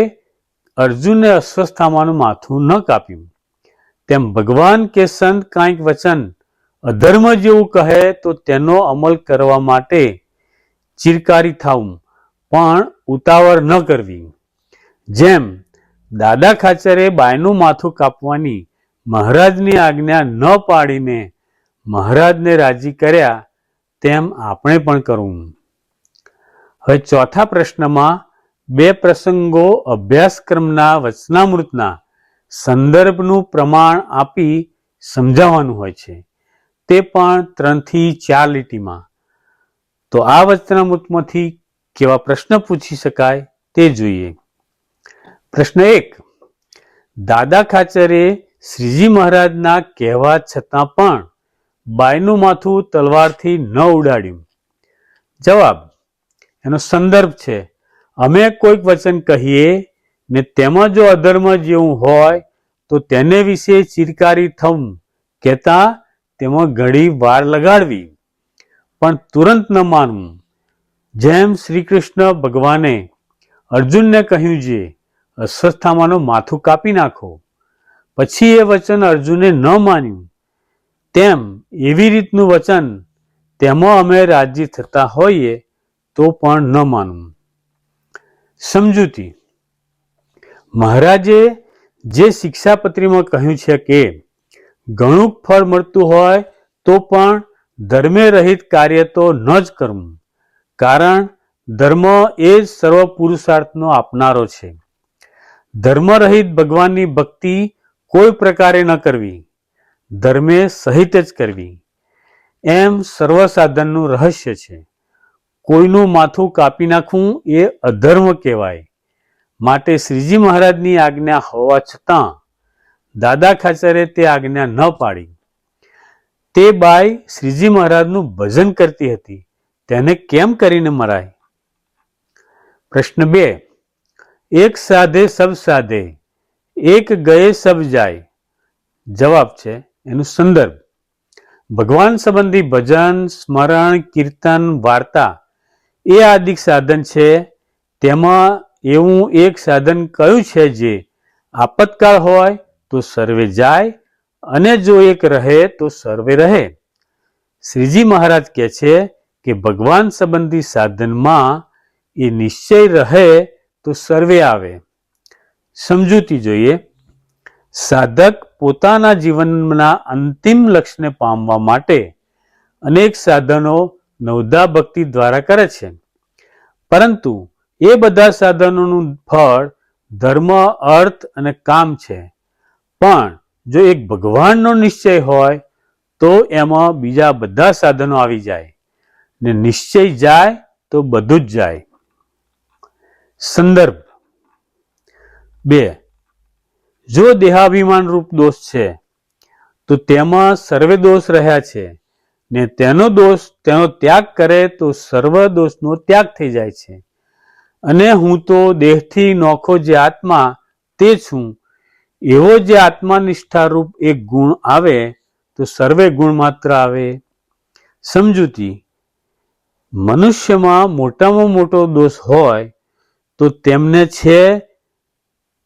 અર્જુને અશ્વત્થામાનું માથું ન કાપ્યું. તેમ ભગવાન કે સંત કાંઈક વચન અધર્મ જેવું કહે તો તેનો અમલ કરવા માટે ચીરકારી થવું, પણ ઉતાવળ ન કરવી. જેમ દાદા ખાચરે બાયનું માથું કાપવાની મહારાજની આજ્ઞા ન પાડીને મહારાજને રાજી કર્યા, તેમ આપણે પણ કરવું. હવે ચોથા પ્રશ્નમાં 2 પ્રસંગો અભ્યાસક્રમના વચનામૃતના સંદર્ભનું પ્રમાણ આપી સમજાવવાનું હોય છે. તે પણ 3 થી 4 લીટીમાં. તો આ વચનામૃતમાંથી કેવા પ્રશ્ન પૂછી શકાય તે જોઈએ. પ્રશ્ન 1. દાદા ખાચરે શ્રીજી મહારાજના કહેવા છતાં પણ બાઈનું માથું તલવારથી ન ઉડાડ્યું. જવાબ. એનો સંદર્ભ છે, અમે કોઈક વચન કહીએ ને તેમાં જો અધર્મ જેવું હોય તો તેને વિશે ચિરકારી થવું કહેતા તેમાં ઘણી વાર લગાડવી, પણ તુરંત ન માનવું. જેમ શ્રી કૃષ્ણ ભગવાને અર્જુનને કહ્યું છે, અશ્વત્થામાનું માથું કાપી નાખો, પછી એ વચન અર્જુને ન માન્યું, તેમ એવી રીતનું વચન તેમાં અમે રાજી થતા હોઈએ તો પણ ન માનવું. સમજૂતી. મહારાજે જે શિક્ષાપત્રીમાં કહ્યું છે કે ઘણું ફળ મળતું હોય તો પણ ધર્મે રહિત કાર્ય તો ન જ કરવું, કારણ ધર્મ એ જ સર્વ પુરુષાર્થનો આપનારો છે. ધર્મ રહિત ભગવાનની ભક્તિ કોઈ પ્રકારે ન કરવી, ધર્મે સહિત જ કરવી, એમ સર્વ સાધનનું રહસ્ય છે. કોઈનું માથું કાપી નાખવું એ અધર્મ કહેવાય. માટે શ્રીજી મહારાજની આજ્ઞા હોવા છતાં દાદા ખાચરે તે આજ્ઞા ન પાડી. તે બાઈ શ્રીજી મહારાજનું ભજન કરતી હતી, તેને કેમ કરીને મરાય? પ્રશ્ન 2. એક સાધે સબ સાધે, એક ગયે સબ જાય. જવાબ છે, એનું સંદર્ભ. ભગવાન સંબંધી ભજન, સ્મરણ, કીર્તન, વાર્તા એ આદિક સાધન છે. તેમાં એવું એક સાધન કયું છે જે આપતકાળ હોય તો સર્વે જાય અને જો એક રહે તો સર્વે રહે? શ્રીજી મહારાજ કહે છે કે ભગવાન સંબંધી સાધનમાં એ નિશ્ચય રહે તો સર્વે આવે. સમજૂતી જોઈએ. સાધક પોતાના જીવનના અંતિમ લક્ષ્યને પામવા માટે અનેક સાધનો નવદા ભક્તિ દ્વારા કરે છે, પરંતુ એ બધા સાધનોનું ફળ ધર્મ, અર્થ અને કામ છે. પણ જો એક ભગવાનનો નિશ્ચય હોય તો એમાં બીજા બધા સાધનો આવી જાય, ને નિશ્ચય જાય તો બધું જ જાય. સંદર્ભ. 2. જો દેહાભિમાન રૂપ દોષ છે તો તેમાં સર્વે દોષ રહ્યા છે, ને તેનો ત્યાગ કરે તો સર્વ દોષનો ત્યાગ થઈ જાય છે. અને હું તો દેહથી નોખો જે આત્મા તે છું, એવો જે આત્માનિષ્ઠા રૂપ એક ગુણ આવે તો સર્વે ગુણ માત્ર આવે. સમજૂતી. મનુષ્યમાં મોટામાં મોટો દોષ હોય તો તેમને છે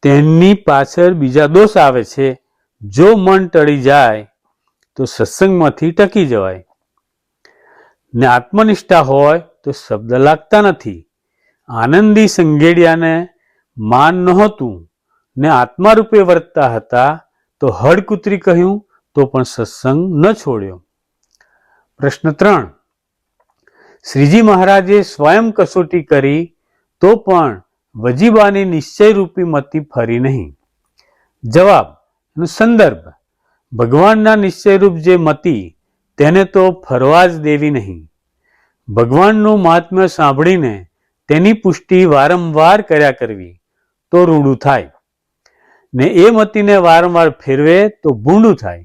તેની પાછળ બીજા દોષ આવે છે. જો મન ટળી જાય તો સત્સંગમાંથી ટકી જવાય, ને આત્મનિષ્ઠા હોય તો શબ્દ લાગતા નથી. આનંદી સંઘેડિયાને માન નહોતું ને આત્મા રૂપે વર્તતા હતા તો હડકુતરી કહ્યું તો પણ સત્સંગ ન છોડ્યો. પ્રશ્ન 3. શ્રીજી મહારાજે સ્વયં કસોટી કરી તો પણ વજીબાની નિશ્ચય રૂપી મતિ ફરી નહીં. જવાબ. એનો સંદર્ભ. ભગવાનના નિશ્ચયરૂપ જે મતિ તેને તો ફરવા જ દેવી નહીં. ભગવાનનું મહાત્મ્ય સાંભળીને તેની પુષ્ટિ વારંવાર કર્યા કરવી તો રૂડું થાય, ને એ મતિને વારંવાર ફેરવે તો ભૂંડું થાય.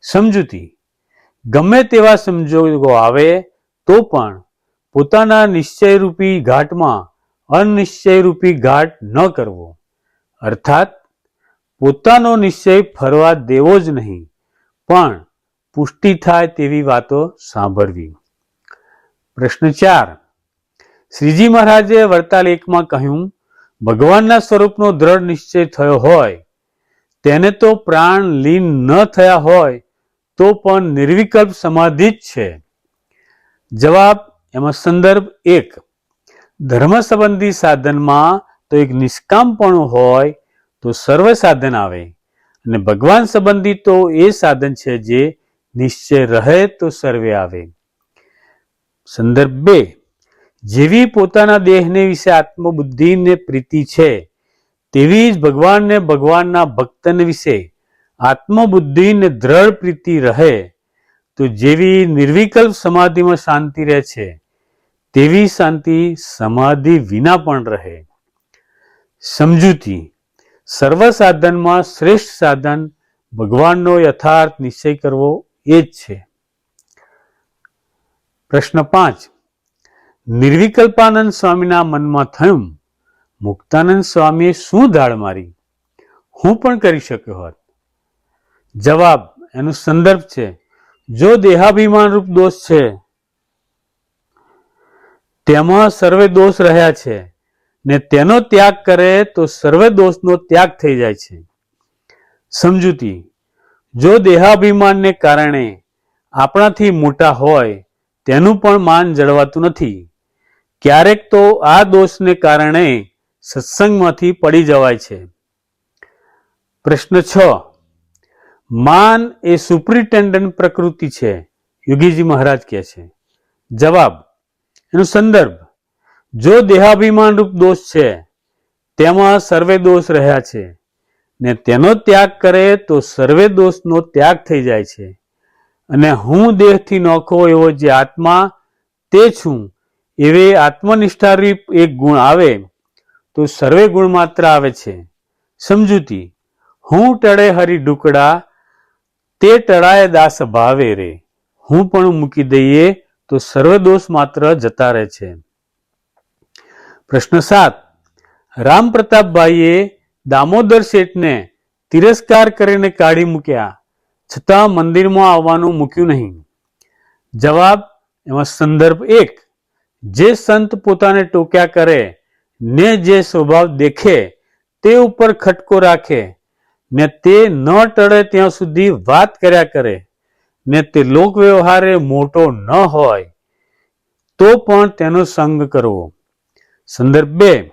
સમજૂતી. ગમે તેવા સંજોગો આવે તો પણ પોતાના નિશ્ચયરૂપી ઘાટમાં અનિશ્ચયરૂપી ઘાટ ન કરવો, અર્થાત પોતાનો નિશ્ચય ફરવા દેવો જ નહીં, પણ પુષ્ટિ થાય તેવી વાતો સાંભળવી. પ્રશ્ન 4. શ્રીજી મહારાજે વરતાલ 1માં કહ્યું, ભગવાનના સ્વરૂપનો દ્રઢ નિશ્ચય થયો હોય તેને તો પ્રાણ લીન ન થયા હોય તો પણ નિર્વિકલ્પ સમાધિ જ છે. જવાબ. એમાં સંદર્ભ 1. ધર્મ સંબંધી સાધનમાં તો એક નિષ્કામપણું હોય તો સર્વ સાધન આવે, અને ભગવાન સંબંધી તો એ સાધન છે જે નિશ્ચય રહે તો સર્વે આવે. સંદર્ભ 2. જેવી પોતાના દેહને વિશે આત્મબુદ્ધિને પ્રીતિ છે તેવી જ ભગવાનને ભગવાનના ભક્તને વિશે આત્મબુદ્ધિને દ્રઢ પ્રીતિ રહે તો જેવી નિર્વિકલ્પ સમાધિમાં શાંતિ રહે છે તેવી શાંતિ સમાધિ વિના પણ રહે. સમજૂતી: સર્વ સાધનમાં શ્રેષ્ઠ સાધન ભગવાનનો યથાર્થ નિશ્ચય કરવો એ જ છે. પ્રશ્ન 5. નિર્વિકલ્પાનંદ સ્વામીના મનમાં થયું, મુક્તાનંદ સ્વામીએ શું ધાડ મારી, હું પણ કરી શક્યો હોત. જવાબ: એનો સંદર્ભ છે, જો દેહાભિમાન રૂપ દોષ છે તેમાં સર્વે દોષ રહ્યા છે ને તેનો ત્યાગ કરે તો સર્વે દોષનો ત્યાગ થઈ જાય છે. સમજૂતી: જો દેહાભિમાનને કારણે આપણાથી મોટા હોય તેનું પણ માન જળવાતું નથી. ક્યારેક તો આ દોષને કારણે સત્સંગમાંથી પડી જવાય છે. પ્રશ્ન 6. માન એ સુપ્રિન્ટેન્ડન્ટ પ્રકૃતિ છે, યોગીજી મહારાજ કહે છે. જવાબ: એનો સંદર્ભ, જો દેહાભિમાન રૂપ દોષ છે તેમાં સર્વે દોષ રહ્યા છે ને તેનો ત્યાગ કરે તો સર્વે દોષનો ત્યાગ થઈ જાય છે. અને હું દેહથી નોખો એવો જે આત્મા તે છું એવે આત્મનિષ્ઠારૂપ એક ગુણ આવે તો સર્વે ગુણ માત્ર આવે છે. સમજૂતી: હું ટળે હરી ઢુકડા તે ટળાય દાસ ભાવે રે. હું પણ મૂકી દઈએ તો સર્વ દોષ માત્ર જતા રહે છે. પ્રશ્ન 7. રામ પ્રતાપભાઈએ દામોદર શેઠને તિરસ્કાર કરીને કાઢી મૂક્યા છતાં મંદિરમાં આવવાનું મૂક્યું નહીં. જવાબ: એમાં સંદર્ભ 1. જે સંત પોતાને ટોક્યા કરે ને જે સ્વભાવ દેખે તે ઉપર ખટકો રાખે ને તે ન ટળે ત્યાં સુધી વાત કર્યા કરે ને તે લોક વ્યવહારે મોટો ન હોય તો પણ તેનો સંગ કરવો. સંદર્ભ 2.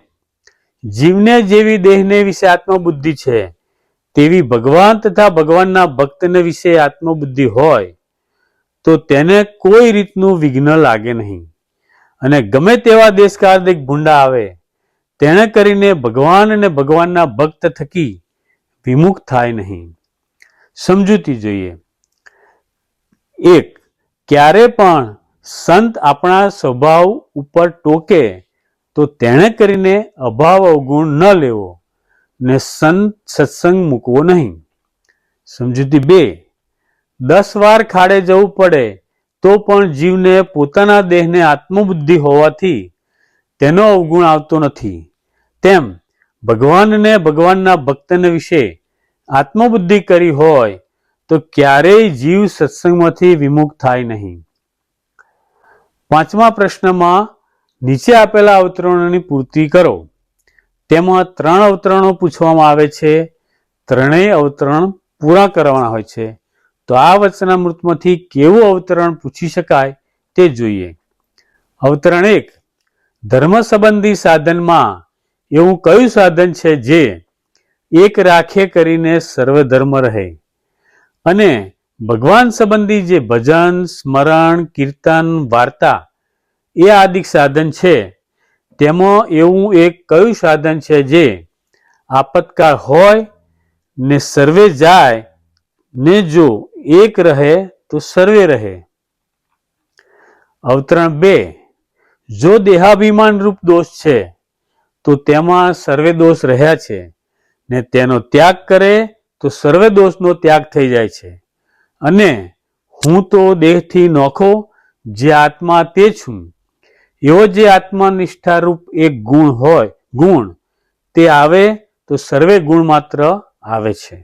જીવને જેવી દેહને વિશે આત્મબુદ્ધિ છે તેવી ભગવાન તથા ભગવાનના ભક્તને વિશે આત્મબુદ્ધિ હોય તો તેને કોઈ રીતનું વિઘ્ન લાગે નહીં અને ગમે તેવા દેશકાર્ધિક ભૂંડા આવે તેને કરીને ભગવાન અને ભગવાનના ભક્ત થકી વિમુખ થાય નહીં. સમજૂતી જોઈએ. 1. ક્યારે પણ સંત આપણા સ્વભાવ ઉપર ટોકે તો તેણે કરીને અભાવ અવગુણ ન લેવો ને સંત સત્સંગ મૂકવો નહીં. સમજૂતી 2. 10 વાર ખાડે જવું પડે તો પણ જીવને પોતાના દેહને આત્મબુદ્ધિ હોવાથી તેનો અવગુણ આવતો નથી, તેમ ભગવાનને ભગવાનના ભક્તને વિશે આત્મબુદ્ધિ કરી હોય તો ક્યારેય જીવ સત્સંગમાંથી વિમુખ થાય નહીં. 5મા પ્રશ્નમાં નીચે આપેલા અવતરણોની પૂર્તિ કરો. તેમાં 3 અવતરણો પૂછવામાં આવે છે. ત્રણેય અવતરણ પૂરા કરવાના હોય છે. તો આ વચનામૃતમાંથી કેવું અવતરણ પૂછી શકાય તે જોઈએ. અવતરણ 1. ધર્મ સંબંધી સાધનમાં એવું કયું સાધન છે જે એક રાખે કરીને સર્વ ધર્મ રહે? અને ભગવાન સંબંધી જે ભજન, સ્મરણ, કીર્તન, વાર્તા એ આદિક સાધન છે તેમાં એવું એક કયું સાધન છે જે આપતકાળ હોય ને સર્વે જાય ને જો એક રહે તો સર્વે રહે? અવતરણ 2. જો દેહાભિમાન રૂપ દોષ છે તો તેમાં સર્વે દોષ રહ્યા છે ને તેનો ત્યાગ કરે તો સર્વે દોષનો ત્યાગ થઈ જાય છે. અને હું તો દેહથી નોખો જે આત્મા તે છું એવો જે આત્મનિષ્ઠા રૂપ એક ગુણ તે આવે તો સર્વે ગુણ માત્ર આવે છે.